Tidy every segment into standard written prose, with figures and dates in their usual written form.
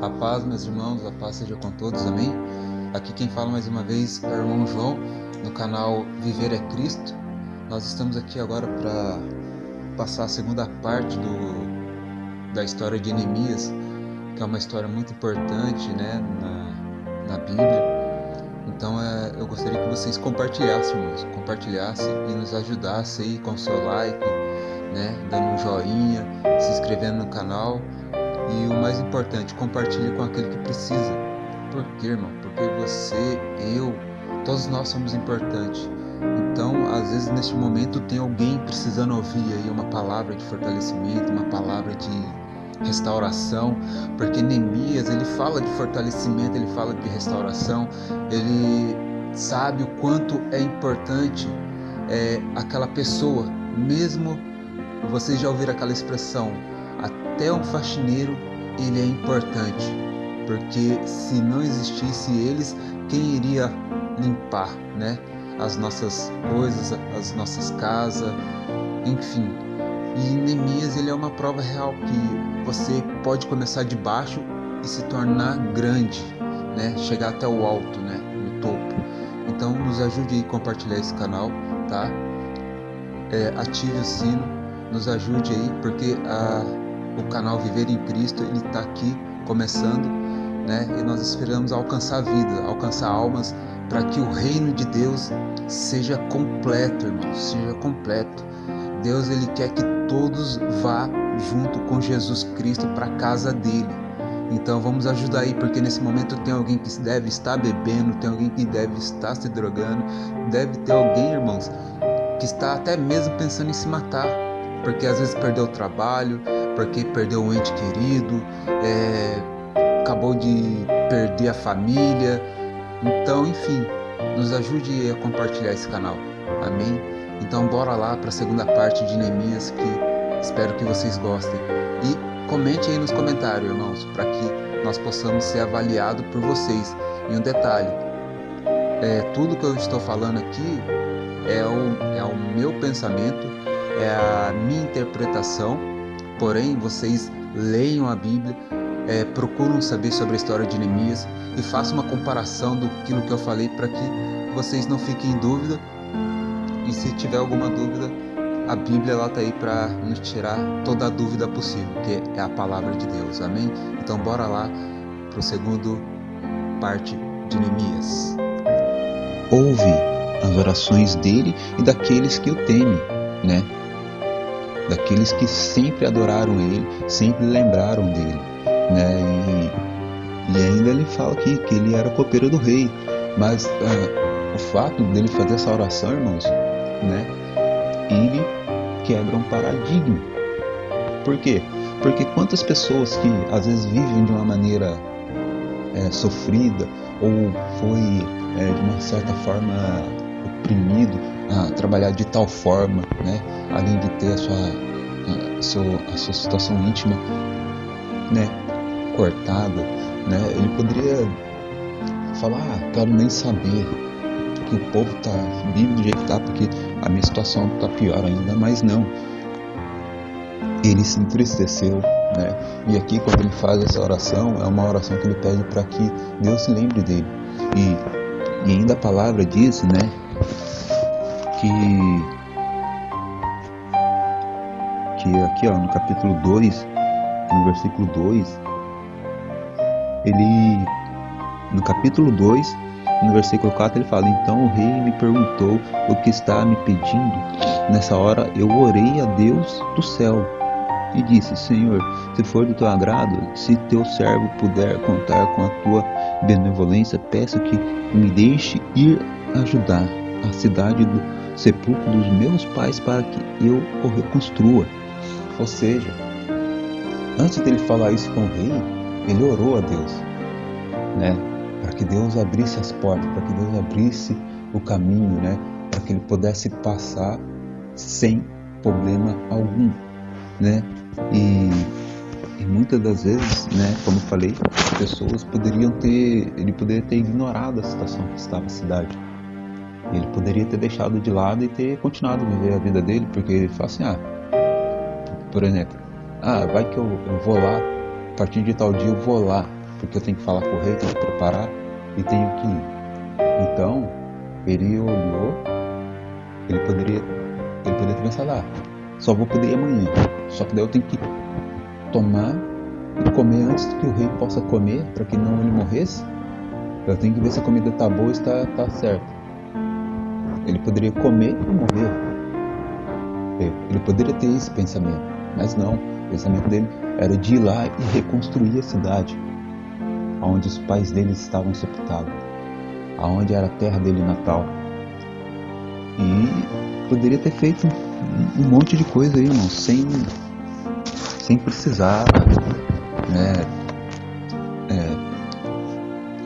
A paz, meus irmãos, a paz seja com todos, amém? Aqui quem fala mais uma vez é o irmão João, no canal Viver é Cristo. Nós estamos aqui agora para passar a segunda parte da história de Neemias, que é uma história muito importante, né, na Bíblia. Então eu gostaria que vocês compartilhassem, irmãos, e nos ajudassem aí com o seu like, né, dando um joinha, se inscrevendo no canal. E o mais importante, compartilhe com aquele que precisa. Por quê, irmão? Porque você, eu, todos nós somos importantes. Então, às vezes, neste momento, tem alguém precisando ouvir aí uma palavra de fortalecimento, uma palavra de restauração, porque Neemias, ele fala de fortalecimento, ele fala de restauração, ele sabe o quanto é importante aquela pessoa, mesmo vocês já ouviram aquela expressão, até um faxineiro ele é importante, porque se não existisse eles, quem iria limpar, né, as nossas coisas, as nossas casas, enfim. E Neemias, ele é uma prova real que você pode começar de baixo e se tornar grande, né, chegar até o alto, né, no topo. Então nos ajude a compartilhar esse canal, tá? Ative o sino, nos ajude aí, porque o canal Viver em Cristo, ele está aqui começando, né? E nós esperamos alcançar vida, alcançar almas, para que o reino de Deus seja completo, irmãos, seja completo. Deus, ele quer que todos vá junto com Jesus Cristo para a casa dele. Então vamos ajudar aí, porque nesse momento tem alguém que deve estar bebendo, tem alguém que deve estar se drogando, deve ter alguém, irmãos, que está até mesmo pensando em se matar, porque às vezes perdeu o trabalho, porque perdeu um ente querido, acabou de perder a família. Então, enfim, nos ajude a compartilhar esse canal, amém? Então bora lá para a segunda parte de Neemias, que espero que vocês gostem. E comente aí nos comentários, irmãos, para que nós possamos ser avaliados por vocês. E um detalhe, tudo que eu estou falando aqui é o meu pensamento, é a minha interpretação. Porém, vocês leiam a Bíblia, procuram saber sobre a história de Neemias e façam uma comparação daquilo que eu falei, para que vocês não fiquem em dúvida. E se tiver alguma dúvida, a Bíblia está aí para nos tirar toda a dúvida possível, que é a palavra de Deus, amém? Então bora lá para o segundo parte de Neemias. Ouve as orações dele e daqueles que o temem, né? Daqueles que sempre adoraram ele, sempre lembraram dele, né? E ainda ele fala aqui que ele era copeiro do rei, mas o fato dele fazer essa oração, irmãos, né? Ele quebra um paradigma. Por quê? Porque quantas pessoas que às vezes vivem de uma maneira sofrida, ou foi de uma certa forma oprimido a trabalhar de tal forma, né, além de ter a sua situação íntima, né, cortada, né, ele poderia falar, quero nem saber que o povo tá vivo do jeito que tá, porque a minha situação tá pior ainda, mas não, ele se entristeceu, né, e aqui quando ele faz essa oração, é uma oração que ele pede para que Deus se lembre dele, e ainda a palavra diz, né, que aqui no capítulo 2, no versículo 2, no capítulo 2, no versículo 4, ele fala, então o rei me perguntou o que está me pedindo. Nessa hora eu orei a Deus do céu e disse, Senhor, se for do teu agrado, se teu servo puder contar com a tua benevolência, peço que me deixe ir ajudar a cidade do sepulcro dos meus pais para que eu o reconstrua. Ou seja, antes dele falar isso com o rei, ele orou a Deus, né, para que Deus abrisse as portas, para que Deus abrisse o caminho, né, para que ele pudesse passar sem problema algum, né, e muitas das vezes, né, como eu falei, as pessoas ele poderia ter ignorado a situação que estava a cidade. Ele poderia ter deixado de lado e ter continuado a viver a vida dele, porque ele fala assim, por exemplo, vai que eu vou lá, a partir de tal dia eu vou lá, porque eu tenho que falar com o rei, tenho que preparar e tenho que ir. Então, ele olhou, ele poderia ter pensado, só vou poder ir amanhã. Só que daí eu tenho que tomar e comer antes que o rei possa comer, para que não ele morresse. Eu tenho que ver se a comida está boa e está certa. Ele poderia comer e morrer. Ele poderia ter esse pensamento, mas não. O pensamento dele era de ir lá e reconstruir a cidade onde os pais dele estavam sepultados, aonde era a terra dele natal. E poderia ter feito um monte de coisa aí, irmão, sem precisar,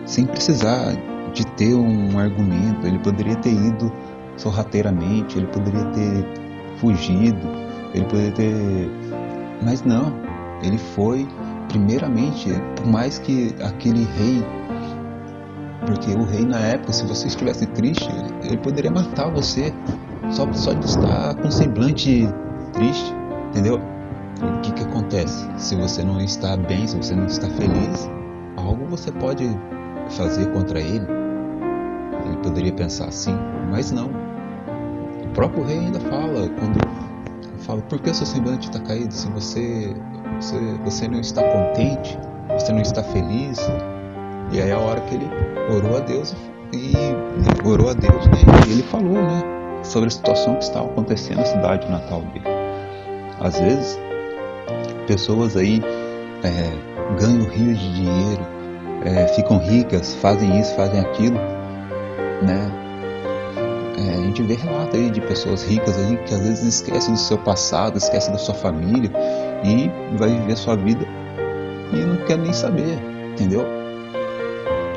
sem precisar de ter um argumento. Ele poderia ter ido sorrateiramente, ele poderia ter fugido, ele poderia ter... Mas não, ele foi primeiramente, por mais que aquele rei, porque o rei na época, se você estivesse triste, ele poderia matar você só de estar com semblante triste, entendeu? O que acontece? Se você não está bem, se você não está feliz, algo você pode fazer contra ele. Ele poderia pensar assim, mas não. O próprio rei ainda fala, por que seu semblante está caído? Se você não está contente, você não está feliz. E aí é a hora que ele orou a Deus, né? E ele falou, né, sobre a situação que estava acontecendo na cidade natal dele. Às vezes, pessoas aí ganham rios de dinheiro, ficam ricas, fazem isso, fazem aquilo, né? A gente vê relato aí de pessoas ricas aí que às vezes esquecem do seu passado, esquecem da sua família e vai viver a sua vida e não quer nem saber, entendeu?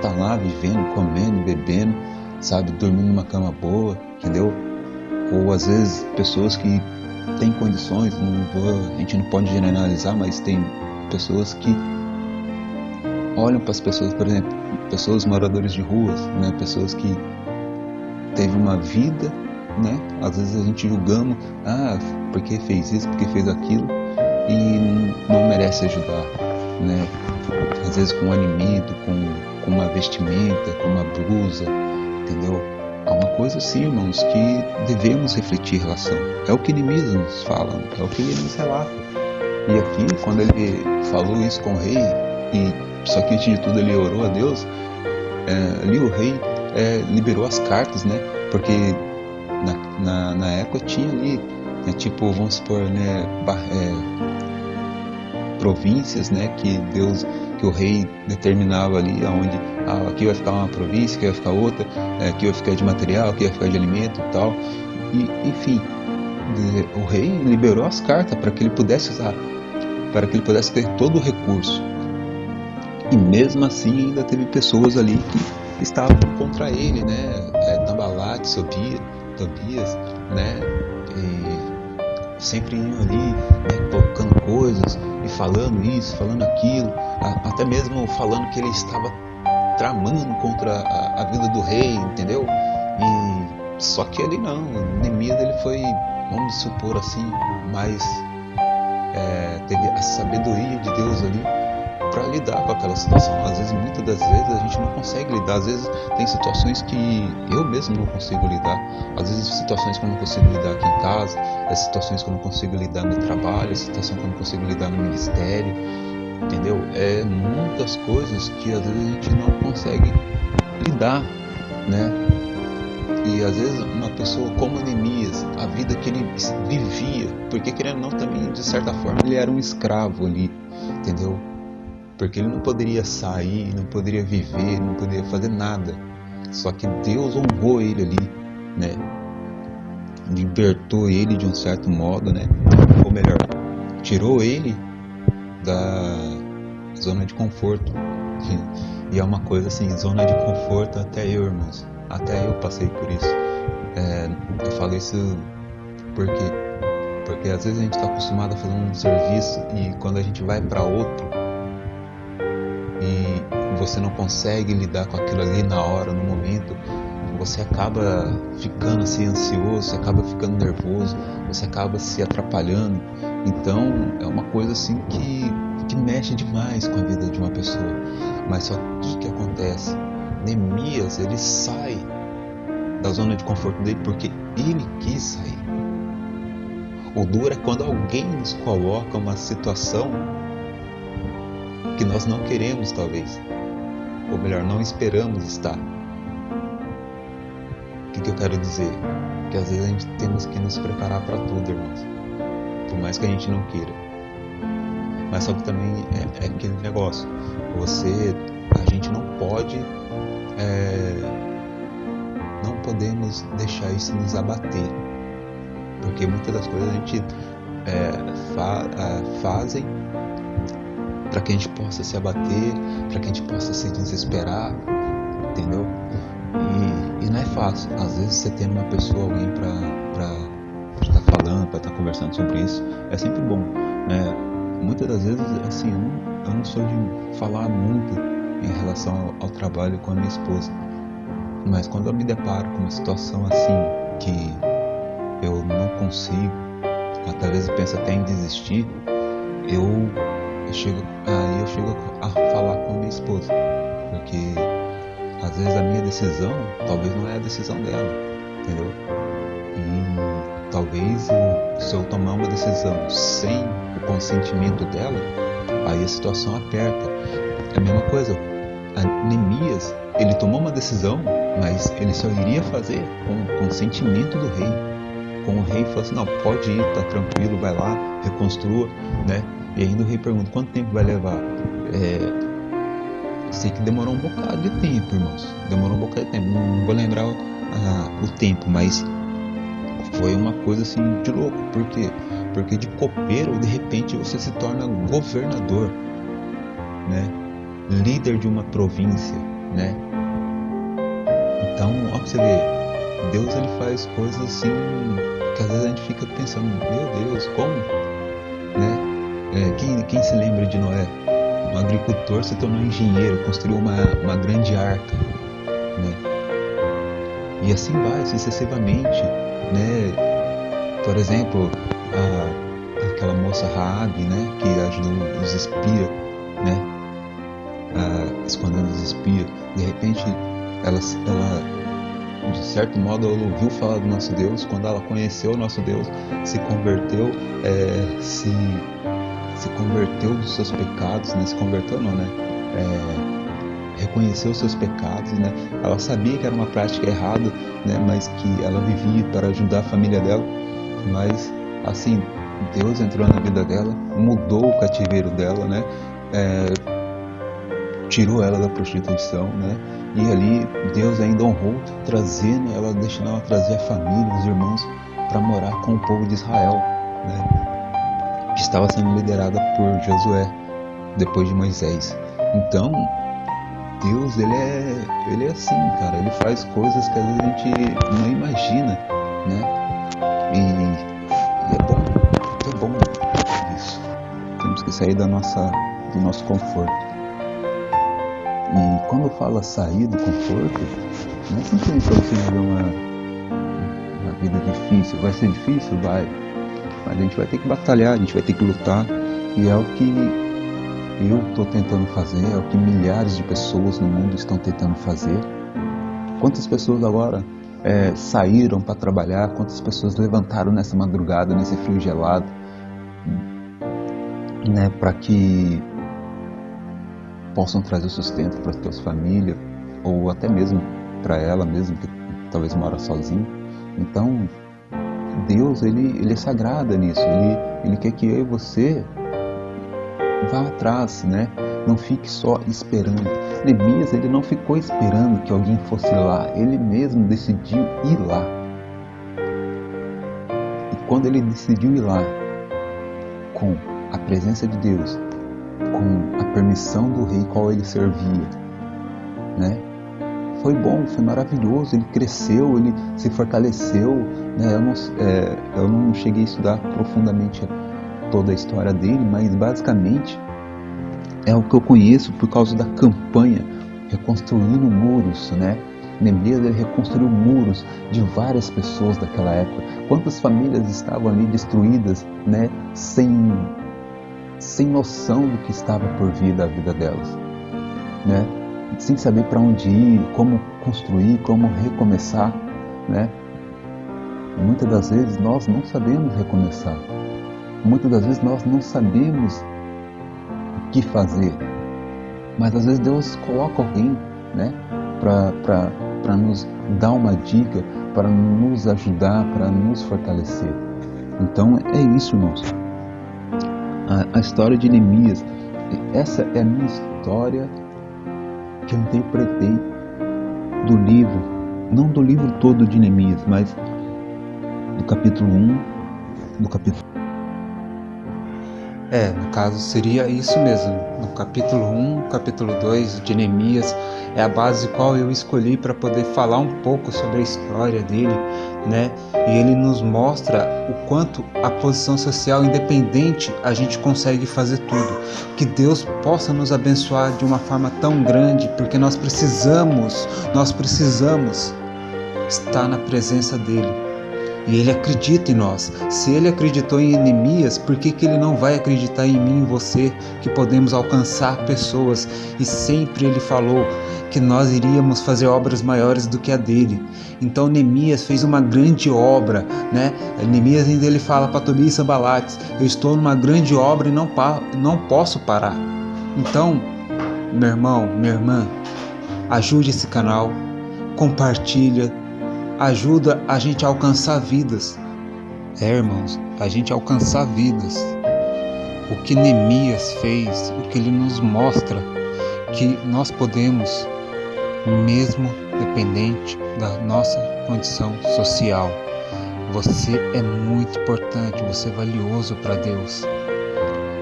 Tá lá vivendo, comendo, bebendo, sabe, dormindo numa cama boa, entendeu? Ou às vezes pessoas que têm condições, a gente não pode generalizar, mas tem pessoas que olham para as pessoas, por exemplo, pessoas moradores de ruas, né, pessoas que teve uma vida, né? Às vezes a gente julgamos, porque fez isso, porque fez aquilo, e não merece ajudar, né? Às vezes com um alimento, com uma vestimenta, com uma blusa, entendeu? É uma coisa assim, irmãos, que devemos refletir em relação. É o que Neemias nos fala, é o que ele nos relata. E aqui, quando ele falou isso com o rei, só que antes de tudo ele orou a Deus, ali o rei liberou as cartas, né? Porque na época tinha ali, tipo, vamos supor, né, províncias, né, que o rei determinava ali, aonde aqui vai ficar uma província, aqui vai ficar outra, aqui vai ficar de material, aqui vai ficar de alimento e tal. E, enfim, o rei liberou as cartas para que ele pudesse usar, para que ele pudesse ter todo o recurso. E mesmo assim ainda teve pessoas ali que estavam contra ele, né? Tambalate, Tobias, né? E sempre iam ali, né, colocando coisas e falando isso, falando aquilo, até mesmo falando que ele estava tramando contra a vida do rei, entendeu? E só que ele não, Neemias ele foi, vamos supor assim, mas teve a sabedoria de Deus ali para lidar com aquela situação. Às vezes, muitas das vezes a gente não consegue lidar. Às vezes tem situações que eu mesmo não consigo lidar. Às vezes situações que eu não consigo lidar aqui em casa, situações que eu não consigo lidar no trabalho, situações que eu não consigo lidar no ministério, entendeu? Muitas coisas que às vezes a gente não consegue lidar, né? E às vezes uma pessoa como Neemias, a vida que ele vivia, porque querendo ou não também, de certa forma, ele era um escravo ali, entendeu? Porque ele não poderia sair, não poderia viver, não poderia fazer nada. Só que Deus honrou ele ali, né? Libertou ele de um certo modo, né? Ou melhor, tirou ele da zona de conforto. E é uma coisa assim, zona de conforto, até eu, irmãos, até eu passei por isso. Eu falo isso porque às vezes a gente está acostumado a fazer um serviço e quando a gente vai para outro e você não consegue lidar com aquilo ali na hora, no momento, você acaba ficando assim ansioso, você acaba ficando nervoso, você acaba se atrapalhando. Então é uma coisa assim que mexe demais com a vida de uma pessoa. Mas só que acontece? Neemias, ele sai da zona de conforto dele porque ele quis sair. O duro é quando alguém nos coloca uma situação que nós não queremos, talvez, ou melhor, não esperamos estar. O que eu quero dizer? Que às vezes a gente temos que nos preparar para tudo, irmãos, por mais que a gente não queira. Mas só que também é aquele negócio, a gente não pode, não podemos deixar isso nos abater, porque muitas das coisas a gente fazem para que a gente possa se abater, para que a gente possa se desesperar, entendeu? E não é fácil. Às vezes você tem uma pessoa, alguém para estar falando, para estar conversando sobre isso, é sempre bom, né? Muitas das vezes, assim, eu não sou de falar muito em relação ao trabalho com a minha esposa, mas quando eu me deparo com uma situação assim, que eu não consigo, até vezes penso até em desistir, eu chego a falar com a minha esposa, porque às vezes a minha decisão talvez não é a decisão dela, entendeu? E talvez se eu tomar uma decisão sem o consentimento dela, aí a situação aperta. É a mesma coisa, a Neemias, ele tomou uma decisão, mas ele só iria fazer com o consentimento do rei. Com o rei falou assim, não, pode ir, tá tranquilo, vai lá, reconstrua, né? E ainda o rei pergunta, quanto tempo vai levar? Sei que demorou um bocado de tempo, irmãos. Demorou um bocado de tempo. Não vou lembrar o tempo, mas foi uma coisa assim de louco. Por quê? Porque de copeiro, de repente, você se torna governador, né? Líder de uma província, né? Então, ó, pra você ver, Deus ele faz coisas assim que às vezes a gente fica pensando, meu Deus, como? Né? Quem se lembra de Noé? Um agricultor se tornou engenheiro, construiu uma grande arca, né? E assim vai, sucessivamente, né? Por exemplo, aquela moça Raabe, né? Que ajudou os espias, né? Escondendo os espias. De repente, ela, de certo modo, ela ouviu falar do nosso Deus. Quando ela conheceu o nosso Deus, se converteu, se converteu dos seus pecados, né? Se converteu não, né? Reconheceu os seus pecados, né? Ela sabia que era uma prática errada, né? Mas que ela vivia para ajudar a família dela. Mas, assim, Deus entrou na vida dela, mudou o cativeiro dela, né? Tirou ela da prostituição, né? E ali Deus ainda honrou, trazendo ela, deixando ela trazer a família, os irmãos, para morar com o povo de Israel, né? Que estava sendo liderada por Josué, depois de Moisés. Então, Deus, ele é assim, cara. Ele faz coisas que às vezes a gente não imagina, né? E é bom isso. Temos que sair do nosso conforto. E quando fala sair do conforto, não é simplesmente para você viver uma vida difícil. Vai ser difícil? Vai. Mas a gente vai ter que batalhar, a gente vai ter que lutar. E é o que eu estou tentando fazer, é o que milhares de pessoas no mundo estão tentando fazer. Quantas pessoas agora saíram para trabalhar? Quantas pessoas levantaram nessa madrugada, nesse frio gelado, né, para que possam trazer sustento para as suas famílias, ou até mesmo para ela mesmo, que talvez mora sozinha. Então, Deus, ele é sagrado nisso, ele quer que eu e você vá atrás, né? Não fique só esperando. Neemias, ele não ficou esperando que alguém fosse lá, ele mesmo decidiu ir lá. E quando ele decidiu ir lá, com a presença de Deus, com a permissão do rei qual ele servia, né? Foi bom, foi maravilhoso, ele cresceu, ele se fortaleceu, né? Eu não cheguei a estudar profundamente toda a história dele, mas basicamente é o que eu conheço por causa da campanha Reconstruindo Muros, né? Neemias, ele reconstruiu muros de várias pessoas daquela época. Quantas famílias estavam ali destruídas, né? Sem noção do que estava por vir da vida delas. né? Sem saber para onde ir, como construir, como recomeçar, né? Muitas das vezes nós não sabemos recomeçar. Muitas das vezes nós não sabemos o que fazer. Mas às vezes Deus coloca alguém, né, para nos dar uma dica, para nos ajudar, para nos fortalecer. Então é isso, irmãos. A história de Neemias, essa é a minha história que eu interpretei do livro, não do livro todo de Neemias, mas do capítulo 1, do capítulo... No caso seria isso mesmo. No capítulo 1, capítulo 2 de Neemias é a base qual eu escolhi para poder falar um pouco sobre a história dele, né? E ele nos mostra o quanto a posição social independente a gente consegue fazer tudo. Que Deus possa nos abençoar de uma forma tão grande, porque nós precisamos estar na presença dele. E Ele acredita em nós. Se Ele acreditou em Neemias, por que Ele não vai acreditar em mim e em você, que podemos alcançar pessoas? E sempre Ele falou que nós iríamos fazer obras maiores do que a dele. Então Neemias fez uma grande obra, né? Neemias ainda ele fala para Tobias e Sanbalate: eu estou numa grande obra e não posso parar. Então, meu irmão, minha irmã, ajude esse canal, compartilha, ajuda a gente a alcançar vidas. Irmãos, a gente alcançar vidas. O que Neemias fez, o que ele nos mostra, que nós podemos, mesmo dependente da nossa condição social. Você é muito importante, você é valioso para Deus.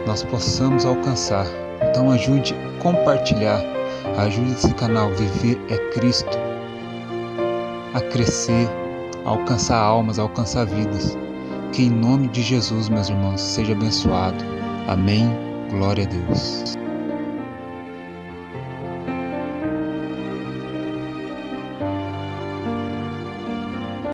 Nós possamos alcançar. Então ajude a compartilhar, ajude esse canal Viver é Cristo a crescer, a alcançar almas, a alcançar vidas. Que em nome de Jesus, meus irmãos, seja abençoado. Amém. Glória a Deus.